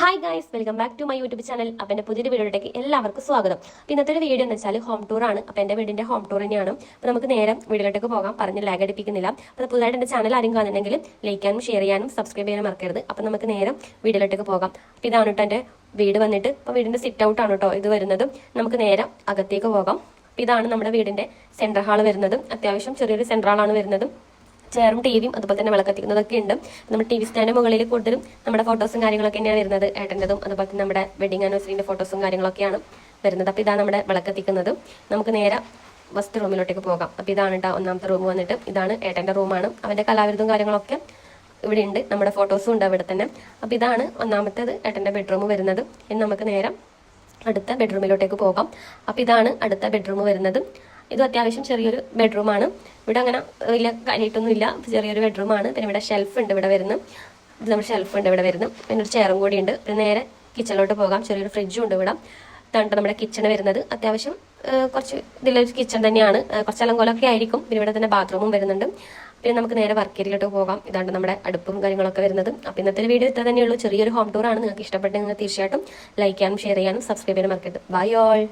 Hi guys, welcome back to my YouTube channel. അപ്പം എൻ്റെ പുതിയൊരു വീഡിയോയിലേക്ക് എല്ലാവർക്കും സ്വാഗതം. അപ്പോൾ ഇന്നത്തെ ഒരു വീഡിയോ എന്ന് വെച്ചാൽ ഹോം ടൂർ ആണ്. അപ്പോൾ എൻ്റെ വീടിൻ്റെ ഹോം ടൂർ തന്നെയാണ്. അപ്പോൾ നമുക്ക് നേരം വീഡിയോയിലേക്ക് പോകാം, പറഞ്ഞ് ലാഗ് അടിപ്പിക്കുന്നില്ല. അപ്പോൾ പുതുതായിട്ട് എൻ്റെ ചാനൽ ആരും കാണുന്നുണ്ടെങ്കിൽ ലൈക്ക് ചെയ്യാനും ഷെയർ ചെയ്യാനും സബ്സ്ക്രൈബ് ചെയ്യാനും മറക്കരുത്. അപ്പോൾ നമുക്ക് നേരം വീഡിയോയിലേക്ക് പോകാം. അപ്പോൾ ഇതാണ് കേട്ടോ എൻ്റെ വീട് വന്നിട്ട്. അപ്പോൾ വീടിൻ്റെ സിറ്റ് ഔട്ട് ആണ് കേട്ടോ ഇത് വരുന്നത്. നമുക്ക് നേരം അകത്തേക്ക് പോകാം. അപ്പോൾ ഇതാണ് നമ്മുടെ വീടിൻ്റെ സെൻട്രൽ ഹാൾ വരുന്നത്. അത്യാവശ്യം ചെറിയൊരു സെൻട്രൽ ഹാളാണ് വരുന്നത്. ചെയറും ടിവിയും അതുപോലെ തന്നെ വിളക്കത്തിക്കുന്നതൊക്കെ ഉണ്ട്. നമ്മൾ ടി വി സ്റ്റാൻഡ് മുകളിൽ കൂടുതലും നമ്മുടെ ഫോട്ടോസും കാര്യങ്ങളൊക്കെ തന്നെയാണ് വരുന്നത്. ഏട്ടൻ്റെതും അതുപോലെ തന്നെ നമ്മുടെ വെഡിങ് ആനിവേഴ്സറിൻ്റെ ഫോട്ടോസും കാര്യങ്ങളൊക്കെയാണ് വരുന്നത്. അപ്പോൾ ഇതാണ് നമ്മുടെ വിളക്കത്തിക്കുന്നത്. നമുക്ക് നേരെ ഫസ്റ്റ് റൂമിലോട്ടേക്ക് പോകാം. അപ്പോൾ ഇതാണ് കേട്ടോ ഒന്നാമത്തെ റൂം വന്നിട്ട്. ഇതാണ് ഏട്ടൻ്റെ റൂമാണ്. അവൻ്റെ കലാവിരുദ്ധവും കാര്യങ്ങളൊക്കെ ഇവിടെ ഉണ്ട്. നമ്മുടെ ഫോട്ടോസും ഉണ്ട് അവിടെ തന്നെ. അപ്പോൾ ഇതാണ് ഒന്നാമത്തേത് ഏട്ടൻ്റെ ബെഡ്റൂം വരുന്നത്. ഇനി നമുക്ക് നേരെ അടുത്ത ബെഡ്റൂമിലോട്ടേക്ക് പോകാം. അപ്പോൾ ഇതാണ് അടുത്ത ബെഡ്റൂം വരുന്നത്. ഇത് അത്യാവശ്യം ചെറിയൊരു ബെഡ്റൂമാണ്. ഇവിടെ അങ്ങനെ വലിയ കാര്യമായിട്ടൊന്നുമില്ല, ചെറിയൊരു ബെഡ്റൂമാണ്. പിന്നെ ഇവിടെ ഷെൽഫ് ഉണ്ട് ഇവിടെ വരുന്നു. ഇത് നമ്മുടെ ഷെൽഫ് ഉണ്ട് ഇവിടെ വരുന്നു. പിന്നെ ഒരു ചെയറും കൂടി ഉണ്ട്. പിന്നെ നേരെ കിച്ചണിലോട്ട് പോകാം. ചെറിയൊരു ഫ്രിഡ്ജും ഉണ്ട് ഇവിടെ. ഇതാണ് നമ്മുടെ കിച്ചൺ വരുന്നത്. അത്യാവശ്യം കുറച്ച് ഇതിലൊരു കിച്ചൺ തന്നെയാണ്. കുറച്ച് അലങ്കോലമൊക്കെ ആയിരിക്കും. പിന്നെ ഇവിടെ തന്നെ ബാത്റൂമും വരുന്നുണ്ട്. പിന്നെ നമുക്ക് നേരെ വർക്ക് ഏരിയയിലോട്ട് പോകാം. ഇതാണ് നമ്മുടെ അടുപ്പും കാര്യങ്ങളൊക്കെ വരുന്നത്. അപ്പോൾ ഇന്നത്തെ വീഡിയോ ഇത്ര തന്നെയുള്ളൂ. ചെറിയൊരു ഹോം ടൂറാണ്. നിങ്ങൾക്ക് ഇഷ്ടപ്പെട്ടെങ്കിൽ തീർച്ചയായിട്ടും ലൈക്ക് ചെയ്യാനും ഷെയർ ചെയ്യാനും സബ്സ്ക്രൈബ് ചെയ്യാനും മറക്കരുത്. Bye all.